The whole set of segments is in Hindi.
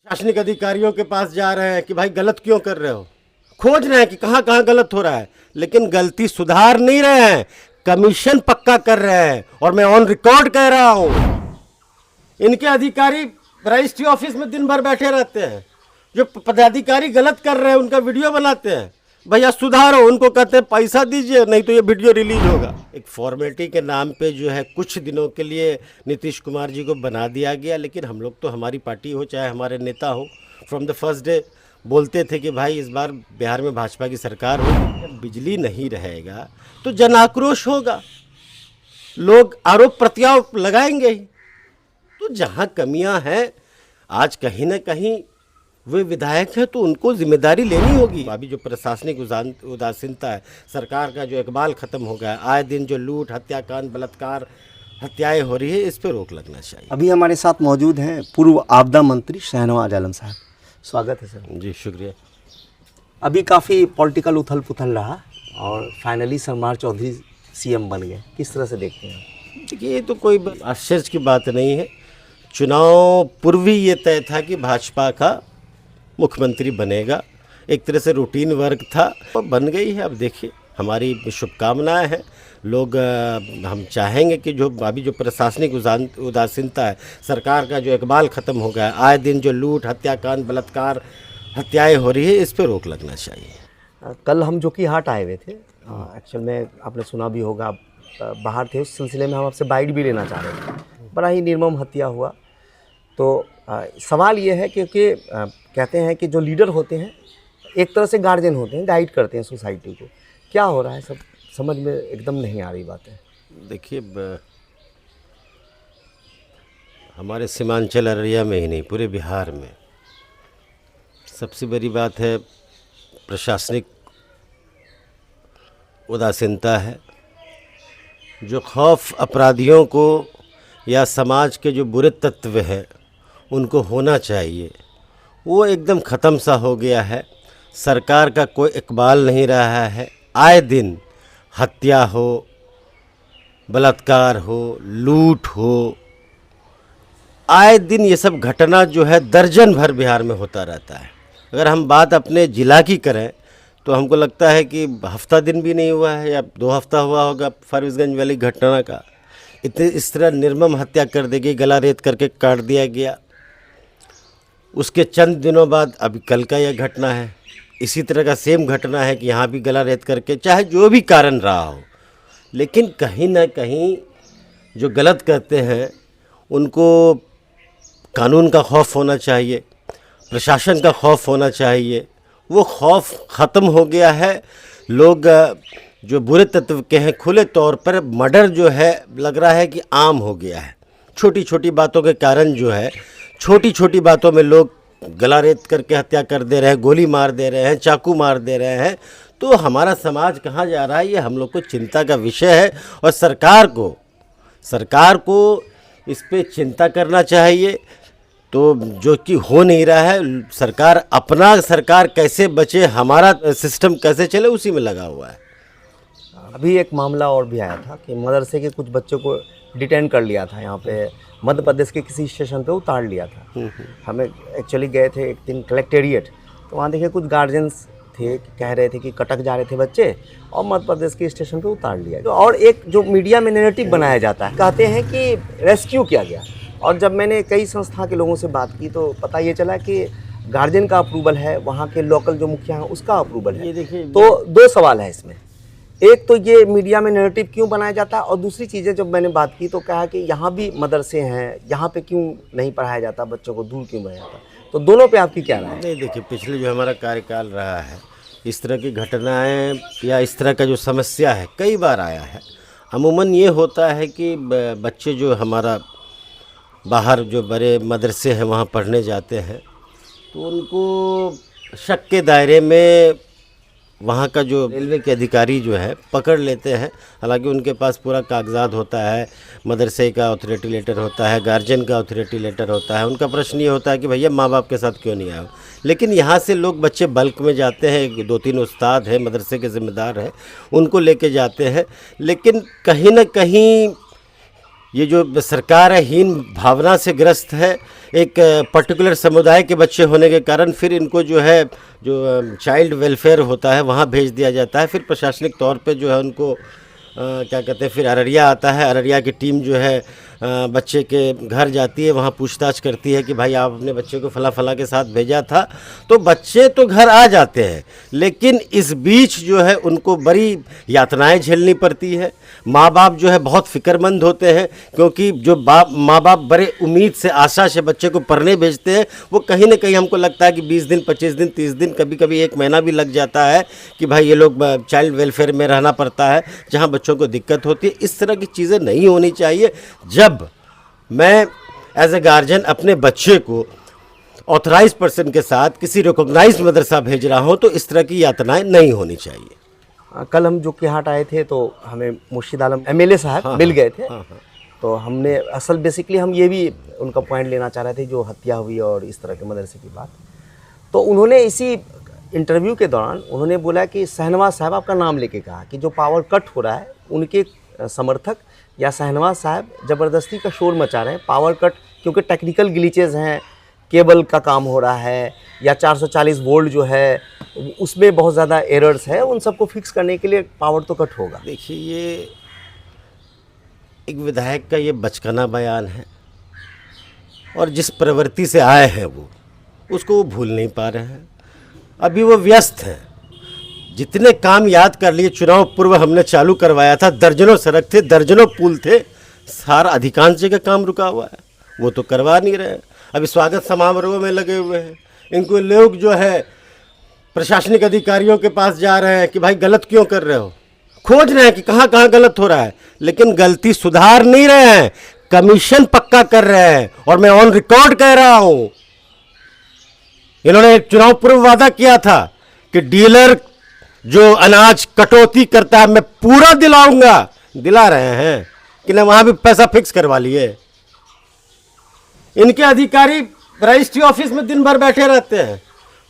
प्रशासनिक अधिकारियों के पास जा रहे हैं कि भाई गलत क्यों कर रहे हो, खोज रहे हैं कि कहाँ कहाँ गलत हो रहा है, लेकिन गलती सुधार नहीं रहे हैं, कमीशन पक्का कर रहे हैं। और मैं ऑन रिकॉर्ड कह रहा हूँ, इनके अधिकारी रजिस्ट्री ऑफिस में दिन भर बैठे रहते हैं, जो पदाधिकारी गलत कर रहे हैं उनका वीडियो बनाते हैं, भैया सुधारो, उनको कहते हैं पैसा दीजिए नहीं तो ये वीडियो रिलीज होगा। एक फॉर्मेलिटी के नाम पे जो है कुछ दिनों के लिए नीतीश कुमार जी को बना दिया गया, लेकिन हम लोग तो, हमारी पार्टी हो चाहे हमारे नेता हो, फ्रॉम द फर्स्ट डे बोलते थे कि भाई इस बार बिहार में भाजपा की सरकार हो। जब बिजली नहीं रहेगा तो जन आक्रोश होगा, लोग आरोप प्रत्यारोप लगाएंगे ही। तो जहाँ कमियां हैं, आज कहीं ना कहीं वे विधायक हैं तो उनको जिम्मेदारी लेनी होगी। अभी जो प्रशासनिक उदासीनता है, सरकार का जो इकबाल खत्म हो गया, आए दिन जो लूट, हत्याकांड, बलात्कार, हत्याएं हो रही है, इस पर रोक लगना चाहिए। अभी हमारे साथ मौजूद हैं पूर्व आपदा मंत्री शाहनवाज आलम साहब। स्वागत है सर। जी शुक्रिया। अभी काफ़ी पॉलिटिकल उथल पुथल रहा और फाइनली सरमार चौधरी सीएम बन गए, किस तरह से देखते हैं? देखिए, ये तो कोई आश्चर्य की बात नहीं है। चुनाव पूर्व ही ये तय था कि भाजपा का मुख्यमंत्री बनेगा, एक तरह से रूटीन वर्क था और बन गई है। अब देखिए, हमारी शुभकामनाएं हैं। लोग, हम चाहेंगे कि जो अभी जो प्रशासनिक उदासीनता है, सरकार का जो इकबाल ख़त्म हो गया, आए दिन जो लूट, हत्याकांड, बलात्कार, हत्याएं हो रही है, इस पर रोक लगना चाहिए। कल हम जो कि हाट आए हुए थे, एक्चुअल में आपने सुना भी होगा, बाहर थे, उस सिलसिले में हम आपसे बाइट भी लेना चाह रहे थे। बड़ा ही निर्मम हत्या हुआ। तो सवाल ये है क्योंकि कहते हैं कि जो लीडर होते हैं एक तरह से गार्जियन होते हैं, गाइड करते हैं सोसाइटी को। क्या हो रहा है सब समझ में एकदम नहीं आ रही बात है। देखिए, हमारे सीमांचल अररिया में ही नहीं, पूरे बिहार में सबसे बड़ी बात है प्रशासनिक उदासीनता है। जो खौफ अपराधियों को या समाज के जो बुरे तत्व हैं उनको होना चाहिए, वो एकदम ख़त्म सा हो गया है। सरकार का कोई इकबाल नहीं रहा है। आए दिन हत्या हो, बलात्कार हो, लूट हो, आए दिन ये सब घटना जो है दर्जन भर बिहार में होता रहता है। अगर हम बात अपने ज़िला की करें तो हमको लगता है कि हफ्ता दिन भी नहीं हुआ है या 2 हफ्ता हुआ होगा फारबिसगंज वाली घटना का। इतने इस तरह निर्मम हत्या कर दी गई, गला रेत करके काट दिया गया। उसके चंद दिनों बाद अभी कल का यह घटना है, इसी तरह का सेम घटना है कि यहाँ भी गला रेत करके, चाहे जो भी कारण रहा हो, लेकिन कहीं ना कहीं जो गलत करते हैं उनको कानून का खौफ होना चाहिए, प्रशासन का खौफ होना चाहिए। वो खौफ ख़त्म हो गया है। लोग जो बुरे तत्व के हैं, खुले तौर पर मर्डर जो है लग रहा है कि आम हो गया है। छोटी छोटी बातों के कारण जो है, छोटी छोटी बातों में लोग गला रेत करके हत्या कर दे रहे हैं, गोली मार दे रहे हैं, चाकू मार दे रहे हैं। तो हमारा समाज कहाँ जा रहा है, ये हम लोग को चिंता का विषय है। और सरकार को इस पे चिंता करना चाहिए। तो जो कि हो नहीं रहा है, सरकार कैसे बचे, हमारा सिस्टम कैसे चले, उसी में लगा हुआ है। अभी एक मामला और भी आया था कि मदरसे के कुछ बच्चों को डिटेन कर लिया था, यहाँ पे मध्य प्रदेश के किसी स्टेशन पे उतार लिया था। हमें एक्चुअली गए थे एक दिन कलेक्टेरिएट, तो वहाँ देखिए कुछ गार्जियंस थे, कह रहे थे कि कटक जा रहे थे बच्चे और मध्य प्रदेश के स्टेशन पे उतार लिया। तो और एक जो मीडिया में नैरेटिव बनाया जाता है, कहते हैं कि रेस्क्यू किया गया। और जब मैंने कई संस्था के लोगों से बात की तो पता ये चला कि गार्जियन का अप्रूवल है, वहाँ के लोकल जो मुखिया हैं उसका अप्रूवल है। ये देखिए, तो 2 सवाल है इसमें। एक तो ये मीडिया में नैरेटिव क्यों बनाया जाता है, और दूसरी चीज़ें जब मैंने बात की तो कहा कि यहाँ भी मदरसे हैं, यहाँ पे क्यों नहीं पढ़ाया जाता, बच्चों को दूर क्यों बढ़ाया जाता। तो दोनों पे आपकी क्या राय है? नहीं, देखिए, पिछले जो हमारा कार्यकाल रहा है, इस तरह की घटनाएं या इस तरह का जो समस्या है कई बार आया है। अमूमन ये होता है कि बच्चे जो हमारा बाहर जो बड़े मदरसे हैं वहाँ पढ़ने जाते हैं, तो उनको शक के दायरे में वहाँ का जो रेलवे के अधिकारी जो है पकड़ लेते हैं। हालांकि उनके पास पूरा कागजात होता है, मदरसे का अथॉरिटी लेटर होता है, गार्जियन का अथॉरिटी लेटर होता है। उनका प्रश्न ये होता है कि भैया माँ बाप के साथ क्यों नहीं आए। लेकिन यहाँ से लोग बच्चे बल्क में जाते हैं, 2-3 उस्ताद हैं, मदरसे के ज़िम्मेदार हैं, उनको लेके जाते हैं। लेकिन कहीं ना कहीं ये जो सरकार है हीन भावना से ग्रस्त है। एक पर्टिकुलर समुदाय के बच्चे होने के कारण फिर इनको जो है जो चाइल्ड वेलफेयर होता है वहाँ भेज दिया जाता है। फिर प्रशासनिक तौर पे जो है उनको क्या कहते हैं, फिर अररिया आता है। अररिया की टीम जो है बच्चे के घर जाती है, वहाँ पूछताछ करती है कि भाई आप अपने बच्चे को फला फला के साथ भेजा था। तो बच्चे तो घर आ जाते हैं, लेकिन इस बीच जो है उनको बड़ी यातनाएं झेलनी पड़ती है। माँ बाप जो है बहुत फिक्रमंद होते हैं, क्योंकि जो माँ बाप बड़े उम्मीद से आशा से बच्चे को पढ़ने भेजते हैं, वो कहीं ना कहीं हमको लगता है कि 20 दिन 25 दिन 30 दिन कभी कभी 1 महीना भी लग जाता है कि भाई ये लोग चाइल्ड वेलफेयर में रहना पड़ता है, जहाँ बच्चों को दिक्कत होती है। इस तरह की चीज़ें नहीं होनी चाहिए। जब मैं एज ए गार्जियन अपने बच्चे को ऑथराइज पर्सन के साथ किसी रिकॉग्नाइज्ड मदरसा भेज रहा हूँ तो इस तरह की यातनाएं नहीं होनी चाहिए। कल हम जो के हाट आए थे तो हमें मुर्शिद आलम एमएलए साहब मिल गए थे। तो हमने असल बेसिकली हम ये भी उनका पॉइंट लेना चाह रहे थे, जो हत्या हुई और इस तरह के मदरसे की बात। तो उन्होंने इसी इंटरव्यू के दौरान उन्होंने बोला कि शहनवाज साहब आपका नाम लेके कहा कि जो पावर कट हो रहा है उनके समर्थक या शहनवाज साहब ज़बरदस्ती का शोर मचा रहे हैं। पावर कट क्योंकि टेक्निकल ग्लिचेस हैं, केबल का काम हो रहा है या 440 वोल्ट जो है उसमें बहुत ज़्यादा एरर्स है, उन सबको फिक्स करने के लिए पावर तो कट होगा। देखिए, ये एक विधायक का ये बचकाना बयान है और जिस प्रवृत्ति से आए हैं वो उसको वो भूल नहीं पा रहे हैं। अभी वो व्यस्त हैं। जितने काम याद कर लिए, चुनाव पूर्व हमने चालू करवाया था, दर्जनों सड़क थे, दर्जनों पुल थे, सारा अधिकांश जगह काम रुका हुआ है, वो तो करवा नहीं रहे। अभी स्वागत समारोह में लगे हुए हैं। इनको लोग जो है प्रशासनिक अधिकारियों के पास जा रहे हैं कि भाई गलत क्यों कर रहे हो, खोज रहे हैं कि कहाँ कहाँ गलत हो रहा है, लेकिन गलती सुधार नहीं रहे हैं, कमीशन पक्का कर रहे हैं। और मैं ऑन रिकॉर्ड कह रहा हूं, इन्होंने चुनाव पूर्व वादा किया था कि डीलर जो अनाज कटौती करता है मैं पूरा दिलाऊंगा, दिला रहे हैं कि ना वहां भी पैसा फिक्स करवा लिए। इनके अधिकारी रजिस्ट्री ऑफिस में दिन भर बैठे रहते हैं,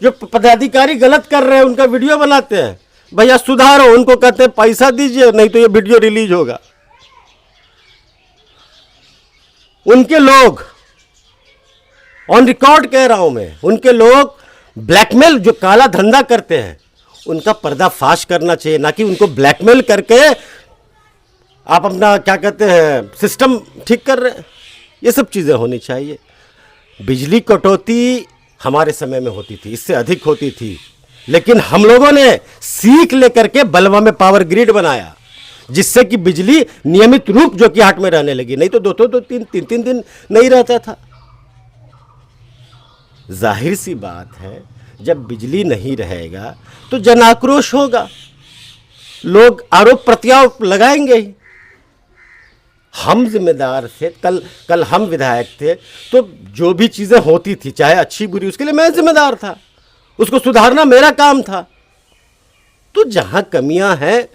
जो पदाधिकारी गलत कर रहे हैं उनका वीडियो बनाते हैं, भैया सुधारो, उनको कहते हैं पैसा दीजिए नहीं तो ये वीडियो रिलीज होगा। उनके लोग, ऑन रिकॉर्ड कह रहा हूं मैं, उनके लोग ब्लैकमेल जो काला धंधा करते हैं उनका पर्दाफाश करना चाहिए, ना कि उनको ब्लैकमेल करके आप अपना क्या कहते हैं सिस्टम ठीक कर रहे हैं। ये सब चीज़ें होनी चाहिए। बिजली कटौती हमारे समय में होती थी, इससे अधिक होती थी, लेकिन हम लोगों ने सीख लेकर के बलवा में पावर ग्रिड बनाया, जिससे कि बिजली नियमित रूप जो कि हाट में रहने लगी, नहीं तो दो तीन दिन नहीं रहता था। जाहिर सी बात है, जब बिजली नहीं रहेगा तो जन आक्रोश होगा, लोग आरोप प्रत्यारोप लगाएंगे ही। हम जिम्मेदार थे, कल हम विधायक थे, तो जो भी चीज़ें होती थी चाहे अच्छी बुरी उसके लिए मैं जिम्मेदार था, उसको सुधारना मेरा काम था। तो जहां कमियां हैं,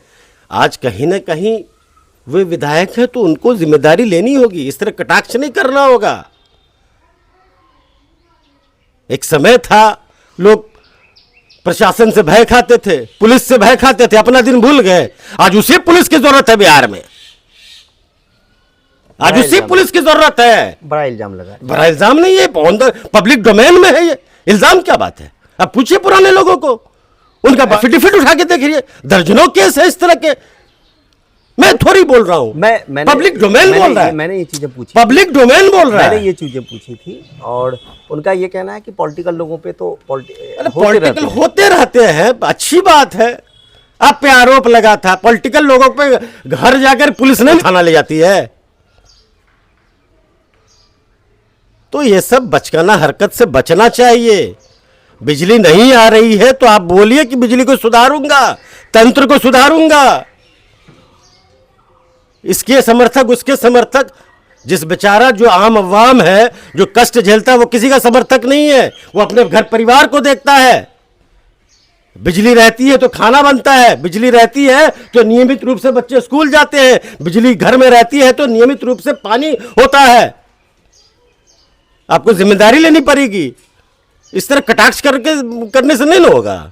आज कहीं ना कहीं वे विधायक हैं तो उनको जिम्मेदारी लेनी होगी, इस तरह कटाक्ष नहीं करना होगा। एक समय था लोग प्रशासन से भय खाते थे, पुलिस से भय खाते थे, अपना दिन भूल गए। आज उसी पुलिस की जरूरत है बिहार में, आज उसी पुलिस की जरूरत है। बड़ा इल्जाम लगा, बड़ा इल्जाम नहीं है, पब्लिक डोमेन में है ये इल्जाम। क्या बात है, अब पूछिए पुराने लोगों को, उनका एफिडेविट उठा के देखिए, दर्जनों केस है इस तरह के। मैं थोड़ी बोल रहा हूं, पब्लिक डोमेन बोल रहा है। मैंने ये चीजें पूछी, पब्लिक डोमेन बोल रहा है, मैंने ये चीजें पूछी थी। और उनका ये कहना है कि पॉलिटिकल लोगों पे तो पॉलिटिकल होते रहते हैं, अच्छी बात है। आप पे आरोप लगा था, पॉलिटिकल लोगों पे घर जाकर पुलिस नहीं थाना ले जाती है। तो ये सब बचकाना हरकत से बचना चाहिए। बिजली नहीं आ रही है तो आप बोलिए कि बिजली को सुधारूंगा, तंत्र को सुधारूंगा। इसके समर्थक उसके समर्थक, जिस बेचारा जो आम अवाम है जो कष्ट झेलता है वो किसी का समर्थक नहीं है, वो अपने घर परिवार को देखता है। बिजली रहती है तो खाना बनता है, बिजली रहती है तो नियमित रूप से बच्चे स्कूल जाते हैं, बिजली घर में रहती है तो नियमित रूप से पानी होता है। आपको जिम्मेदारी लेनी पड़ेगी, इस तरह कटाक्ष करने से नहीं होगा।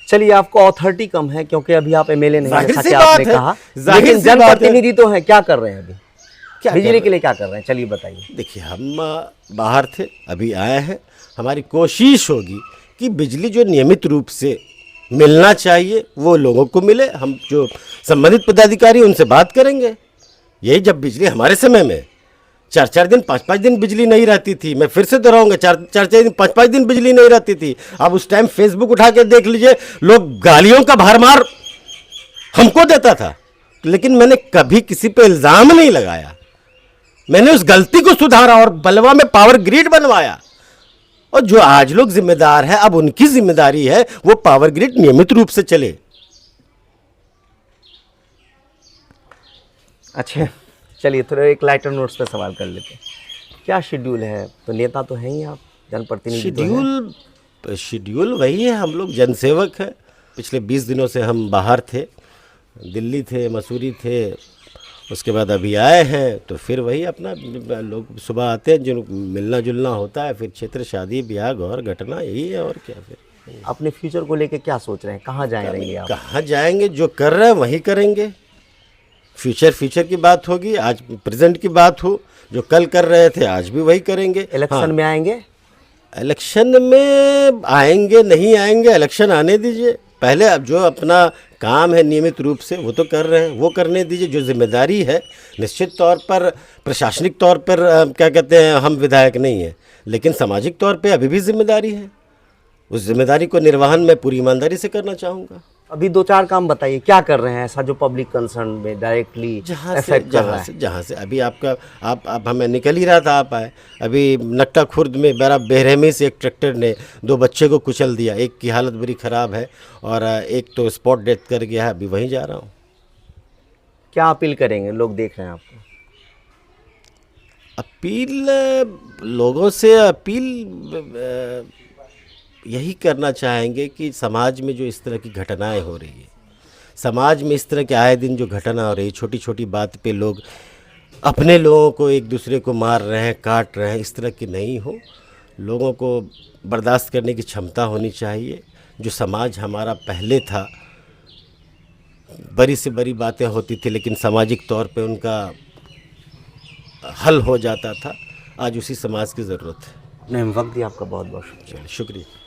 चलिए, आपको अथॉरिटी कम है क्योंकि अभी आप एमएलए नहीं हैं, जाहिर जैसा सी कि बात आपने है, कहा, जाहिर लेकिन सी बात है। जनप्रतिनिधि तो हैं, क्या कर रहे हैं अभी? क्या बिजली के लिए क्या कर रहे हैं? चलिए बताइए। देखिए, हम बाहर थे, अभी आए हैं। हमारी कोशिश होगी कि बिजली जो नियमित रूप से मिलना चाहिए वो लोगों को मिले। हम जो संबंधित पदाधिकारी उनसे बात करेंगे। यही जब बिजली हमारे समय में 4-4 दिन 5-5 दिन बिजली नहीं रहती थी, मैं फिर से दोहराऊंगा, 4-4 दिन 5-5 दिन बिजली नहीं रहती थी। अब उस टाइम फेसबुक उठा के देख लीजिए, लोग गालियों का भरमार हमको देता था, लेकिन मैंने कभी किसी पे इल्ज़ाम नहीं लगाया। मैंने उस गलती को सुधारा और बलवा में पावर ग्रिड बनवाया। और जो आज लोग जिम्मेदार है, अब उनकी जिम्मेदारी है वो पावर ग्रिड नियमित रूप से चले। अच्छा, चलिए थोड़ा एक लाइटर नोट्स पे सवाल कर लेते हैं। क्या शेड्यूल है? तो नेता तो हैं ही आप, जनप्रतिनिधि तो हैं। शेड्यूल वही है, हम लोग जनसेवक हैं। पिछले 20 दिनों से हम बाहर थे, दिल्ली थे, मसूरी थे, उसके बाद अभी आए हैं। तो फिर वही अपना लोग सुबह आते हैं, जो मिलना जुलना होता है, फिर क्षेत्र, शादी ब्याह, घौर घटना, यही है और क्या। फिर अपने फ्यूचर को लेके क्या सोच रहे हैं? कहाँ जाएंगे आप? कहाँ जाएंगे? जो कर रहे हैं वही करेंगे। फ्यूचर की बात होगी, आज प्रेजेंट की बात हो। जो कल कर रहे थे आज भी वही करेंगे। इलेक्शन में आएंगे? इलेक्शन में आएंगे नहीं आएंगे, इलेक्शन आने दीजिए। पहले अब जो अपना काम है नियमित रूप से वो तो कर रहे हैं, वो करने दीजिए। जो जिम्मेदारी है, निश्चित तौर पर प्रशासनिक तौर पर क्या कहते हैं, हम विधायक नहीं हैं, लेकिन सामाजिक तौर पे अभी भी जिम्मेदारी है। उस जिम्मेदारी को निर्वहन मैं पूरी ईमानदारी से करना चाहूँगा। अभी 2-4 काम बताइए, क्या कर रहे हैं ऐसा जो पब्लिक कंसर्न में डायरेक्टली इफेक्ट कर रहा है? जहाँ से अभी आपका आप हमें निकल ही रहा था, आप आए। अभी नक्टा खुर्द में बड़ा बेरहमी से एक ट्रैक्टर ने 2 बच्चे को कुचल दिया। एक की हालत बड़ी ख़राब है और एक तो स्पॉट डेथ कर गया है। अभी वहीं जा रहा हूँ। क्या अपील करेंगे? लोग देख रहे हैं आपको। अपील लोगों से यही करना चाहेंगे कि समाज में जो इस तरह की घटनाएं हो रही है, समाज में इस तरह के आए दिन जो घटना हो रही है, छोटी छोटी बात पे लोग अपने लोगों को एक दूसरे को मार रहे हैं, काट रहे हैं, इस तरह की नहीं हो। लोगों को बर्दाश्त करने की क्षमता होनी चाहिए। जो समाज हमारा पहले था, बड़ी से बड़ी बातें होती थी लेकिन सामाजिक तौर पे उनका हल हो जाता था। आज उसी समाज की ज़रूरत है। नहीं, वक्त दिया आपका बहुत बहुत शुक्रिया। चलिए, शुक्रिया।